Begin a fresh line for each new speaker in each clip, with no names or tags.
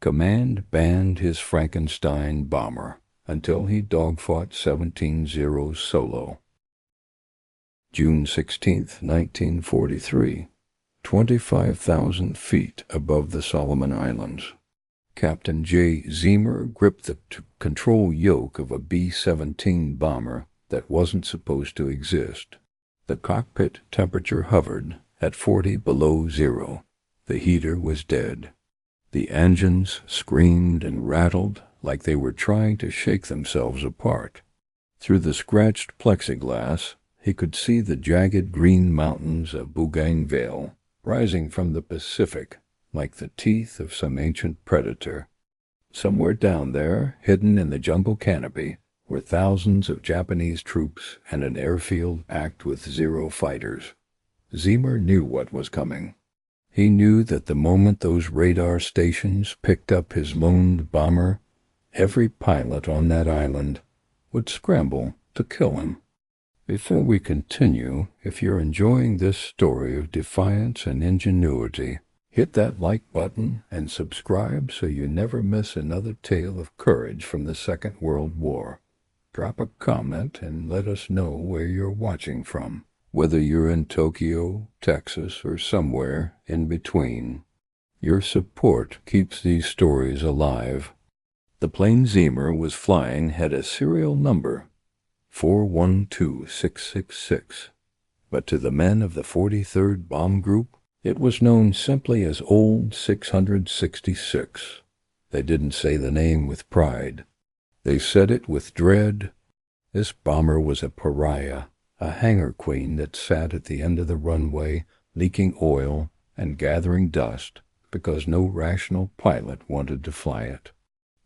Command banned his Frankenstein bomber until he dogfought 17 Zeros solo. June 16, 1943, 25,000 feet above the Solomon Islands. Captain Jay Zeamer gripped the control yoke of a B-17 bomber that wasn't supposed to exist. The cockpit temperature hovered at 40 below zero. The heater was dead. The engines screamed and rattled like they were trying to shake themselves apart. Through the scratched plexiglass, he could see the jagged green mountains of Bougainville rising from the Pacific like the teeth of some ancient predator. Somewhere down there, hidden in the jungle canopy, were thousands of Japanese troops and an airfield packed with Zero fighters. Zeamer knew what was coming. He knew that the moment those radar stations picked up his lone bomber, every pilot on that island would scramble to kill him. Before we continue, if you're enjoying this story of defiance and ingenuity, hit that like button and subscribe so you never miss another tale of courage from the Second World War. Drop a comment and let us know where you're watching from, whether you're in Tokyo, Texas, or somewhere in between. Your support keeps these stories alive. The plane Zeamer was flying had a serial number, 412666, but to the men of the 43rd Bomb Group, it was known simply as Old 666. They didn't say the name with pride. They said it with dread. This bomber was a pariah, a hangar queen that sat at the end of the runway, leaking oil and gathering dust because no rational pilot wanted to fly it.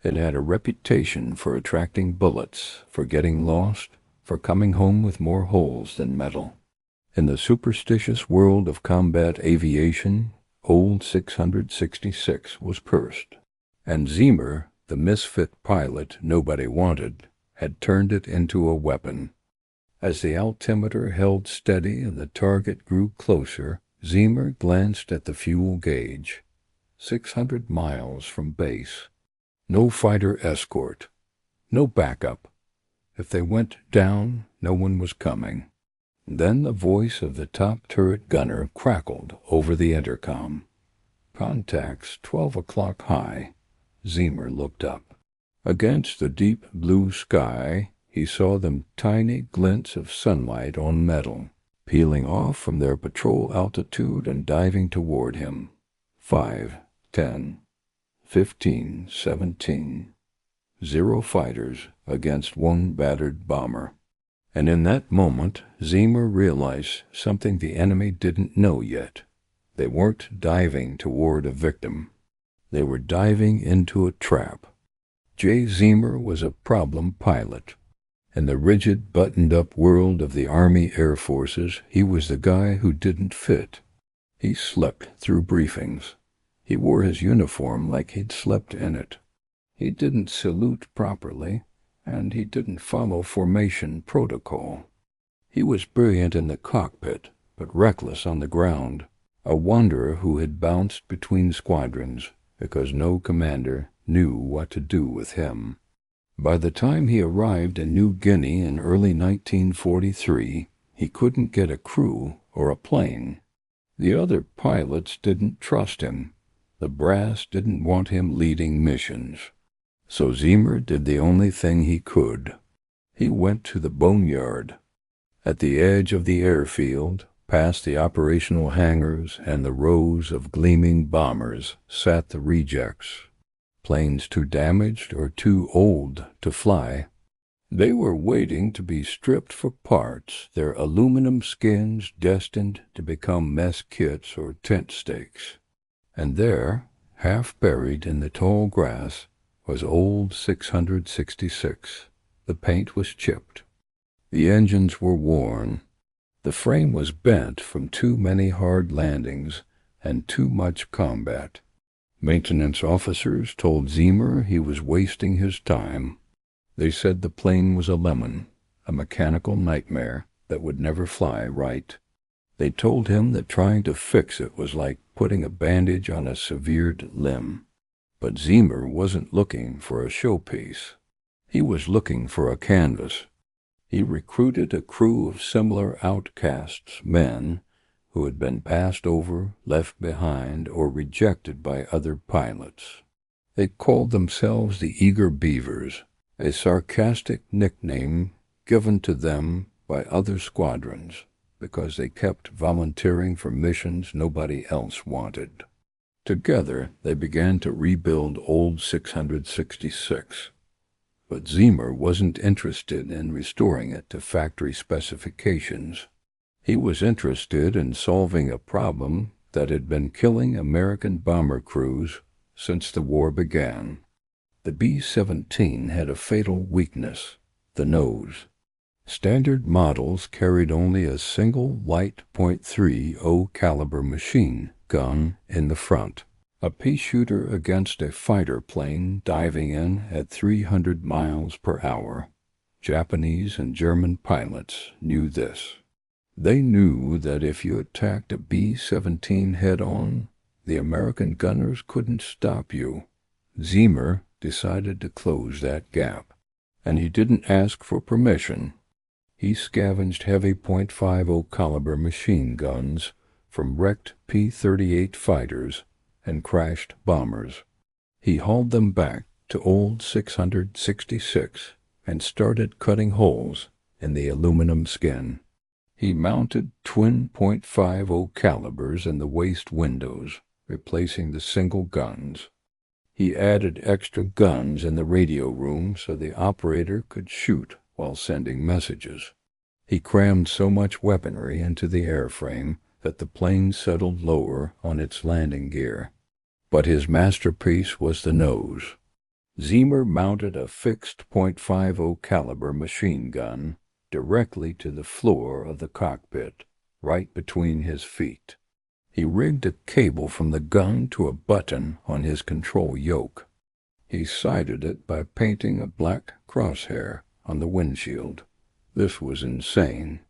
It had a reputation for attracting bullets, for getting lost, for coming home with more holes than metal. In the superstitious world of combat aviation, Old 666 was cursed, and Zeamer, the misfit pilot nobody wanted, had turned it into a weapon. As the altimeter held steady and the target grew closer, Zeamer glanced at the fuel gauge. 600 miles from base. No fighter escort. No backup. If they went down, no one was coming. Then the voice of the top turret gunner crackled over the intercom. Contacts 12 o'clock high. Zeamer looked up. Against the deep blue sky, he saw them tiny glints of sunlight on metal, peeling off from their patrol altitude and diving toward him. 5, 10, 15, 17. 0 fighters against 1 battered bomber. And in that moment, Zeamer realized something the enemy didn't know yet. They weren't diving toward a victim. They were diving into a trap. Jay Zeamer was a problem pilot. In the rigid, buttoned-up world of the Army Air Forces, he was the guy who didn't fit. He slept through briefings. He wore his uniform like he'd slept in it. He didn't salute properly, and he didn't follow formation protocol. He was brilliant in the cockpit, but reckless on the ground, a wanderer who had bounced between squadrons because no commander knew what to do with him. By the time he arrived in New Guinea in early 1943, he couldn't get a crew or a plane. The other pilots didn't trust him. The brass didn't want him leading missions. So Zeamer did the only thing he could. He went to the boneyard. At the edge of the airfield, past the operational hangars and the rows of gleaming bombers, sat the rejects. Planes too damaged or too old to fly. They were waiting to be stripped for parts, their aluminum skins destined to become mess kits or tent stakes. And there, half buried in the tall grass, was Old 666. The paint was chipped. The engines were worn. The frame was bent from too many hard landings and too much combat. Maintenance officers told Zeamer he was wasting his time. They said the plane was a lemon, a mechanical nightmare that would never fly right. They told him that trying to fix it was like putting a bandage on a severed limb. But Zeamer wasn't looking for a showpiece. He was looking for a canvas. He recruited a crew of similar outcasts, men who had been passed over, left behind, or rejected by other pilots. They called themselves the Eager Beavers, a sarcastic nickname given to them by other squadrons because they kept volunteering for missions nobody else wanted. Together, they began to rebuild old 666. But Zeamer wasn't interested in restoring it to factory specifications. He was interested in solving a problem that had been killing American bomber crews since the war began. The B-17 had a fatal weakness, the nose. Standard models carried only a single light .30 caliber machine gun in the front, a pea shooter against a fighter plane diving in at 300 miles per hour. Japanese and German pilots knew this. They knew that if you attacked a B-17 head-on, the American gunners couldn't stop you. Zeamer decided to close that gap, and he didn't ask for permission. He scavenged heavy .50 caliber machine guns from wrecked P-38 fighters and crashed bombers. He hauled them back to old 666 and started cutting holes in the aluminum skin. He mounted twin .50 calibers in the waist windows, replacing the single guns. He added extra guns in the radio room so the operator could shoot while sending messages. He crammed so much weaponry into the airframe that the plane settled lower on its landing gear. But his masterpiece was the nose. Zeamer mounted a fixed .50 caliber machine gun directly to the floor of the cockpit, right between his feet. He rigged a cable from the gun to a button on his control yoke. He sighted it by painting a black crosshair on the windshield. This was insane.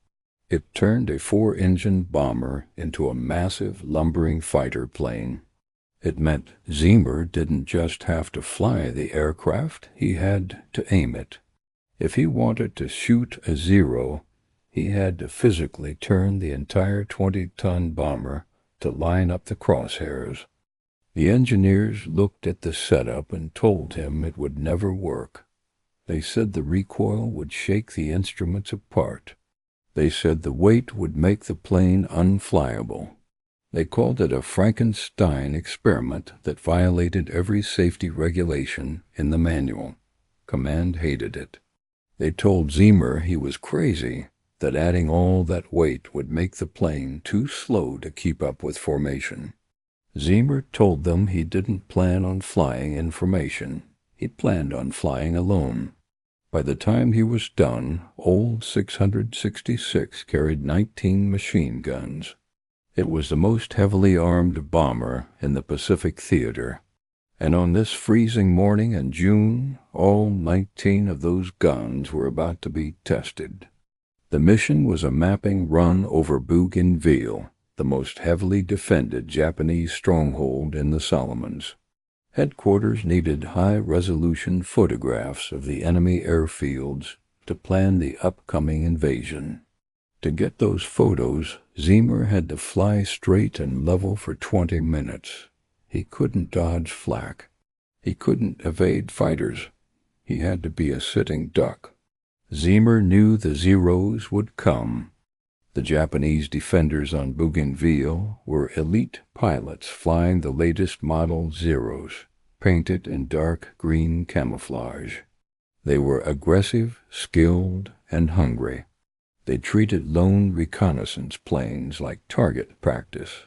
It turned a 4-engine bomber into a massive, lumbering fighter plane. It meant Zeamer didn't just have to fly the aircraft, he had to aim it. If he wanted to shoot a zero, he had to physically turn the entire 20-ton bomber to line up the crosshairs. The engineers looked at the setup and told him it would never work. They said the recoil would shake the instruments apart. They said the weight would make the plane unflyable. They called it a Frankenstein experiment that violated every safety regulation in the manual. Command hated it. They told Zeamer he was crazy, that adding all that weight would make the plane too slow to keep up with formation. Zeamer told them he didn't plan on flying in formation. He planned on flying alone. By the time he was done, old 666 carried 19 machine guns. It was the most heavily armed bomber in the Pacific Theater, and on this freezing morning in June, all 19 of those guns were about to be tested. The mission was a mapping run over Bougainville, the most heavily defended Japanese stronghold in the Solomons. Headquarters needed high-resolution photographs of the enemy airfields to plan the upcoming invasion. To get those photos, Zeamer had to fly straight and level for 20 minutes. He couldn't dodge flak. He couldn't evade fighters. He had to be a sitting duck. Zeamer knew the Zeros would come. The Japanese defenders on Bougainville were elite pilots flying the latest model Zeros, painted in dark green camouflage. They were aggressive, skilled, and hungry. They treated lone reconnaissance planes like target practice.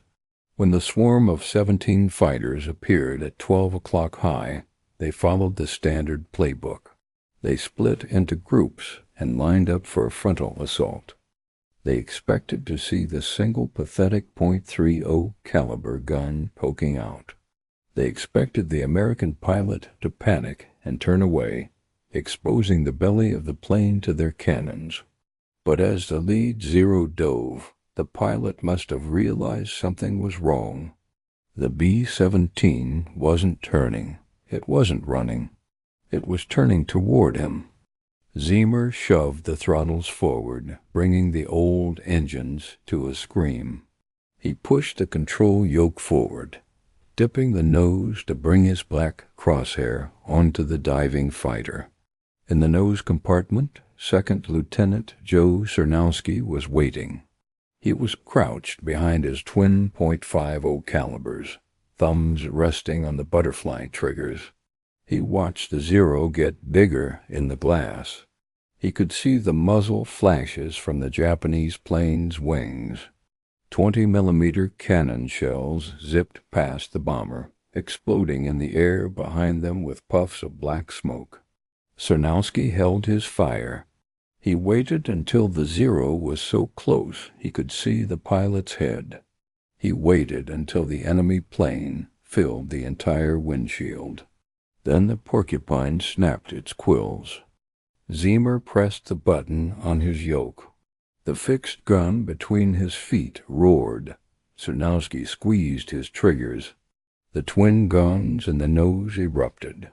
When the swarm of 17 fighters appeared at 12 o'clock high, they followed the standard playbook. They split into groups and lined up for a frontal assault. They expected to see the single pathetic .30 caliber gun poking out. They expected the American pilot to panic and turn away, exposing the belly of the plane to their cannons. But as the lead Zero dove, the pilot must have realized something was wrong. The B-17 wasn't turning. It wasn't running. It was turning toward him. Zeamer shoved the throttles forward, bringing the old engines to a scream. He pushed the control yoke forward, dipping the nose to bring his black crosshair onto the diving fighter. In the nose compartment, Second Lieutenant Joe Cernowski was waiting. He was crouched behind his twin .50 calibers, thumbs resting on the butterfly triggers. He watched the Zero get bigger in the glass. He could see the muzzle flashes from the Japanese plane's wings. 20-millimeter cannon shells zipped past the bomber, exploding in the air behind them with puffs of black smoke. Cernowski held his fire. He waited until the Zero was so close he could see the pilot's head. He waited until the enemy plane filled the entire windshield. Then the porcupine snapped its quills. Zeamer pressed the button on his yoke. The fixed gun between his feet roared. Cernowski squeezed his triggers. The twin guns in the nose erupted.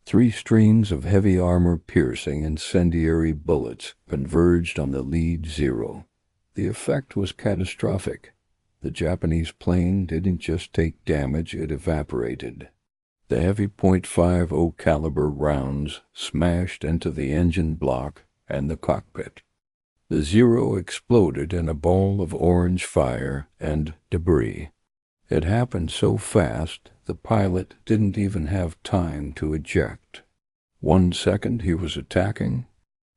3 streams of heavy armor-piercing incendiary bullets converged on the lead Zero. The effect was catastrophic. The Japanese plane didn't just take damage, it evaporated. The heavy .50 caliber rounds smashed into the engine block and the cockpit. The Zero exploded in a ball of orange fire and debris. It happened so fast, the pilot didn't even have time to eject. 1 second he was attacking.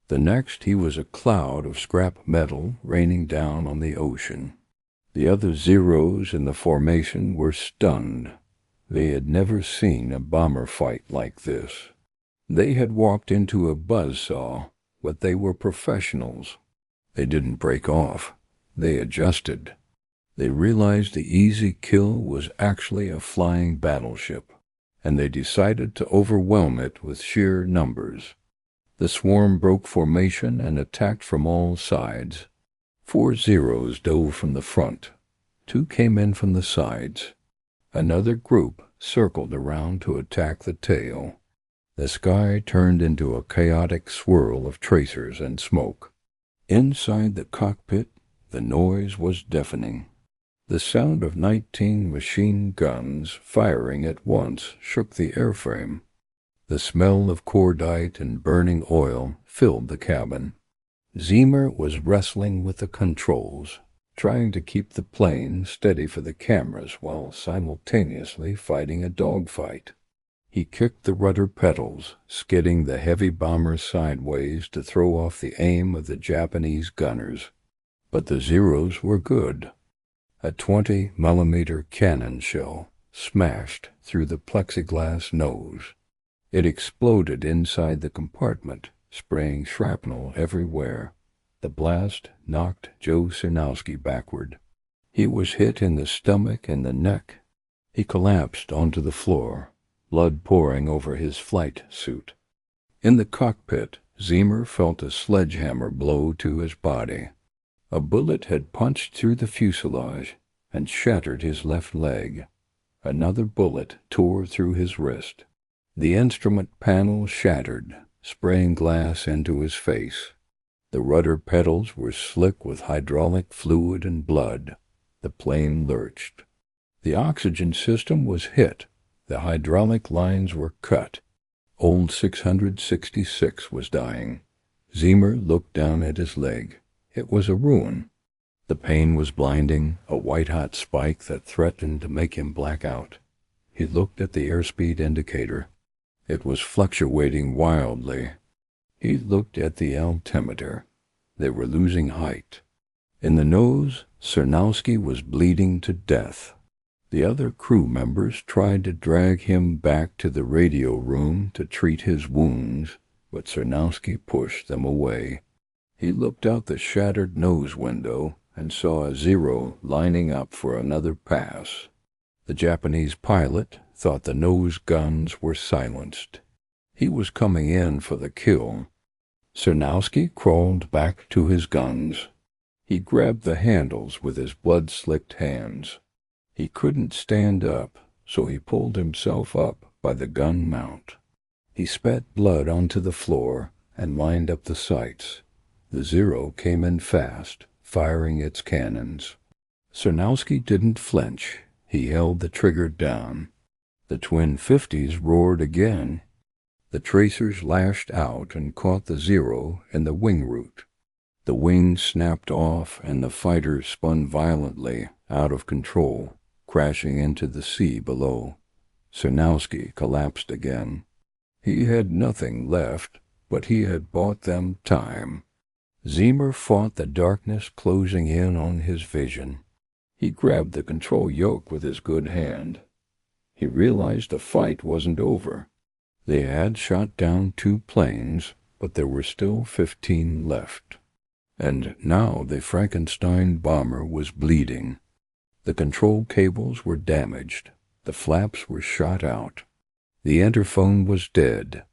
The next he was a cloud of scrap metal raining down on the ocean. The other Zeros in the formation were stunned. They had never seen a bomber fight like this. They had walked into a buzzsaw, but they were professionals. They didn't break off. They adjusted. They realized the easy kill was actually a flying battleship, and they decided to overwhelm it with sheer numbers. The swarm broke formation and attacked from all sides. 4 Zeros dove from the front. 2 came in from the sides. Another group circled around to attack the tail. The sky turned into a chaotic swirl of tracers and smoke. Inside the cockpit, the noise was deafening. The sound of 19 machine guns firing at once shook the airframe. The smell of cordite and burning oil filled the cabin. Zeamer was wrestling with the controls, trying to keep the plane steady for the cameras while simultaneously fighting a dogfight. He kicked the rudder pedals, skidding the heavy bomber sideways to throw off the aim of the Japanese gunners. But the Zeros were good. A 20-millimeter cannon shell smashed through the plexiglass nose. It exploded inside the compartment, spraying shrapnel everywhere. The blast knocked Joe Cernowski backward. He was hit in the stomach and the neck. He collapsed onto the floor, blood pouring over his flight suit. In the cockpit, Zeamer felt a sledgehammer blow to his body. A bullet had punched through the fuselage and shattered his left leg. Another bullet tore through his wrist. The instrument panel shattered, spraying glass into his face. The rudder pedals were slick with hydraulic fluid and blood. The plane lurched. The oxygen system was hit. The hydraulic lines were cut. Old 666 was dying. Zeamer looked down at his leg. It was a ruin. The pain was blinding, a white-hot spike that threatened to make him black out. He looked at the airspeed indicator. It was fluctuating wildly. He looked at the altimeter. They were losing height. In the nose, Cernowski was bleeding to death. The other crew members tried to drag him back to the radio room to treat his wounds, but Cernowski pushed them away. He looked out the shattered nose window and saw a Zero lining up for another pass. The Japanese pilot thought the nose guns were silenced. He was coming in for the kill. Cernowski crawled back to his guns. He grabbed the handles with his blood-slicked hands. He couldn't stand up, so he pulled himself up by the gun mount. He spat blood onto the floor and lined up the sights. The Zero came in fast, firing its cannons. Sarnowski didn't flinch. He held the trigger down. The twin 50s roared again. The tracers lashed out and caught the Zero in the wing root. The wings snapped off and the fighter spun violently, out of control, crashing into the sea below. Sarnowski collapsed again. He had nothing left, but he had bought them time. Zeamer fought the darkness closing in on his vision. He grabbed the control yoke with his good hand. He realized the fight wasn't over. They had shot down 2 planes, but there were still 15 left. And now the Frankenstein bomber was bleeding. The control cables were damaged. The flaps were shot out. The interphone was dead.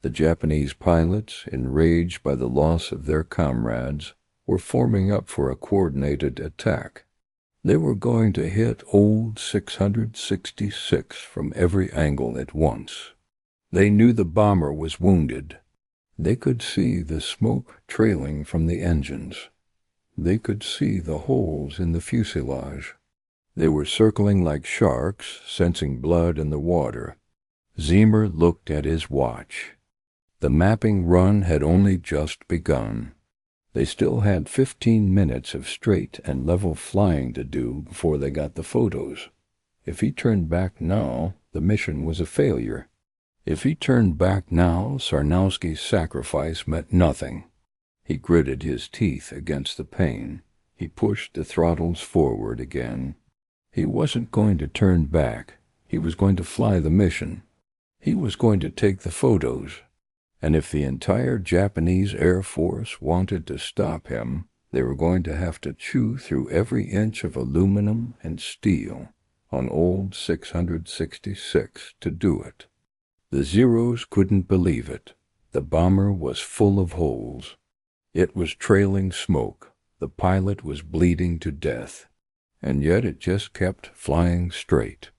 The Japanese pilots, enraged by the loss of their comrades, were forming up for a coordinated attack. They were going to hit old 666 from every angle at once. They knew the bomber was wounded. They could see the smoke trailing from the engines. They could see the holes in the fuselage. They were circling like sharks, sensing blood in the water. Zeamer looked at his watch. The mapping run had only just begun. They still had 15 minutes of straight and level flying to do before they got the photos. If he turned back now, the mission was a failure. If he turned back now, Sarnowski's sacrifice meant nothing. He gritted his teeth against the pain. He pushed the throttles forward again. He wasn't going to turn back. He was going to fly the mission. He was going to take the photos. And if the entire Japanese Air Force wanted to stop him, they were going to have to chew through every inch of aluminum and steel on old 666 to do it. The Zeros couldn't believe it. The bomber was full of holes. It was trailing smoke. The pilot was bleeding to death. And yet it just kept flying straight.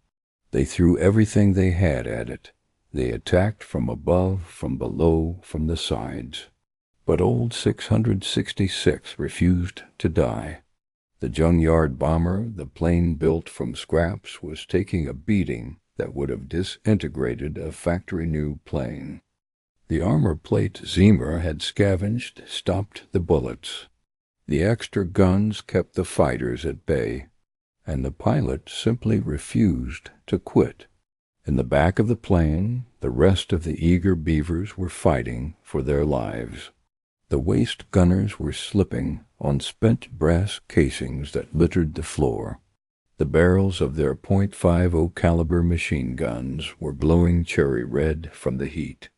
They threw everything they had at it. They attacked from above, from below, from the sides. But old 666 refused to die. The Junyard bomber, the plane built from scraps, was taking a beating that would have disintegrated a factory-new plane. The armor plate Zeamer had scavenged stopped the bullets. The extra guns kept the fighters at bay, and the pilot simply refused to quit. In the back of the plane, the rest of the eager beavers were fighting for their lives. The waist gunners were slipping on spent brass casings that littered the floor. The barrels of their .50 caliber machine guns were glowing cherry red from the heat.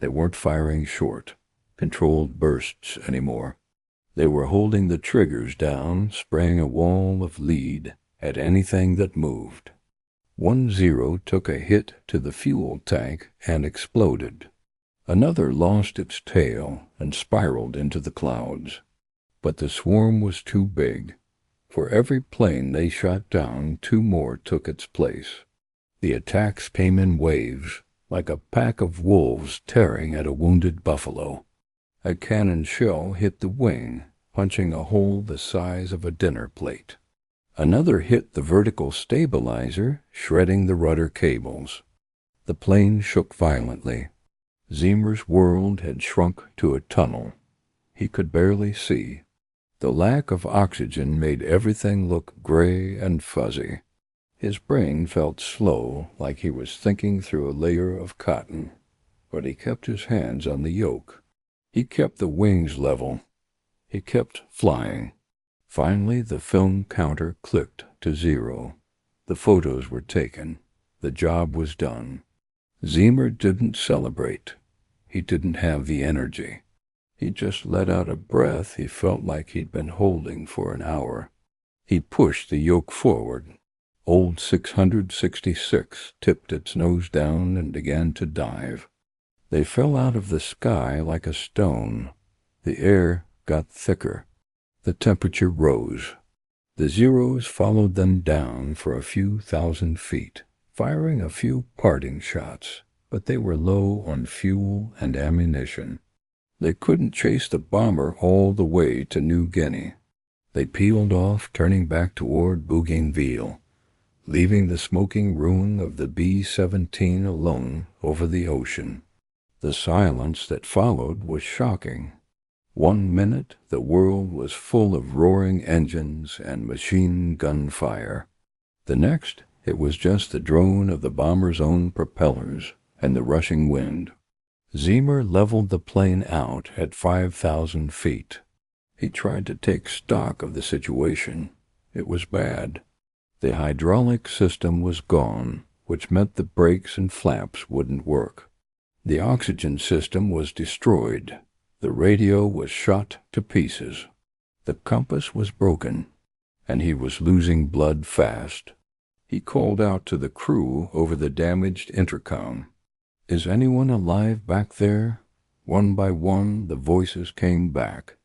They weren't firing short, controlled bursts anymore. They were holding the triggers down, spraying a wall of lead at anything that moved. One Zero took a hit to the fuel tank and exploded. Another lost its tail and spiraled into the clouds. But the swarm was too big. For every plane they shot down, 2 more took its place. The attacks came in waves, like a pack of wolves tearing at a wounded buffalo. A cannon shell hit the wing, punching a hole the size of a dinner plate. Another hit the vertical stabilizer, shredding the rudder cables. The plane shook violently. Zeamer's world had shrunk to a tunnel. He could barely see. The lack of oxygen made everything look gray and fuzzy. His brain felt slow, like he was thinking through a layer of cotton. But he kept his hands on the yoke. He kept the wings level. He kept flying. Finally, the film counter clicked to 0. The photos were taken. The job was done. Zeamer didn't celebrate. He didn't have the energy. He just let out a breath he felt like he'd been holding for an hour. He pushed the yoke forward. Old 666 tipped its nose down and began to dive. They fell out of the sky like a stone. The air got thicker. The temperature rose. The Zeros followed them down for a few thousand feet, firing a few parting shots, but they were low on fuel and ammunition. They couldn't chase the bomber all the way to New Guinea. They peeled off, turning back toward Bougainville, leaving the smoking ruin of the B-17 alone over the ocean. The silence that followed was shocking. 1 minute, the world was full of roaring engines and machine gun fire. The next, it was just the drone of the bomber's own propellers and the rushing wind. Zeamer leveled the plane out at 5,000 feet. He tried to take stock of the situation. It was bad. The hydraulic system was gone, which meant the brakes and flaps wouldn't work. The oxygen system was destroyed. The radio was shot to pieces. The compass was broken, and he was losing blood fast. He called out to the crew over the damaged intercom. "Is anyone alive back there?" One by one, the voices came back.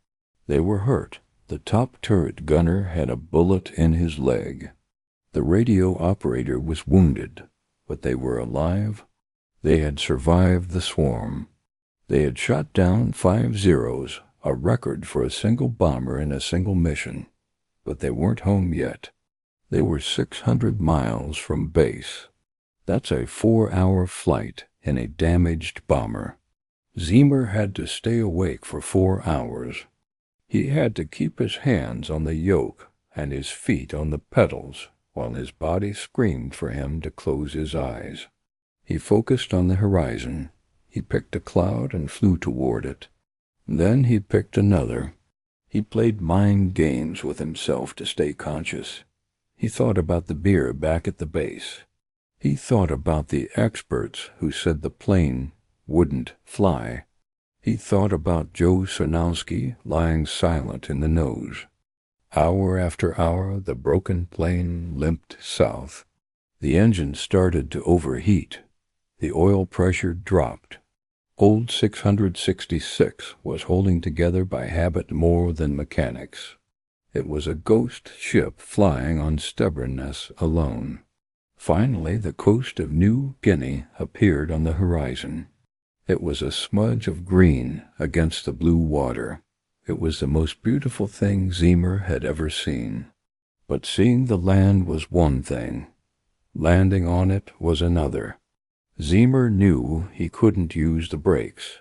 They were hurt. The top turret gunner had a bullet in his leg. The radio operator was wounded, but they were alive. They had survived the swarm. They had shot down 5 Zeros, a record for a single bomber in a single mission. But they weren't home yet. They were 600 miles from base. That's a 4-hour flight in a damaged bomber. Zeamer had to stay awake for 4 hours. He had to keep his hands on the yoke and his feet on the pedals while his body screamed for him to close his eyes. He focused on the horizon. He picked a cloud and flew toward it. Then he picked another. He played mind games with himself to stay conscious. He thought about the beer back at the base. He thought about the experts who said the plane wouldn't fly. He thought about Joe Sarnowski lying silent in the nose. Hour after hour, the broken plane limped south. The engine started to overheat. The oil pressure dropped. Old 666 was holding together by habit more than mechanics. It was a ghost ship flying on stubbornness alone. Finally, the coast of New Guinea appeared on the horizon. It was a smudge of green against the blue water. It was the most beautiful thing Zeamer had ever seen. But seeing the land was one thing. Landing on it was another. Zeamer knew he couldn't use the brakes.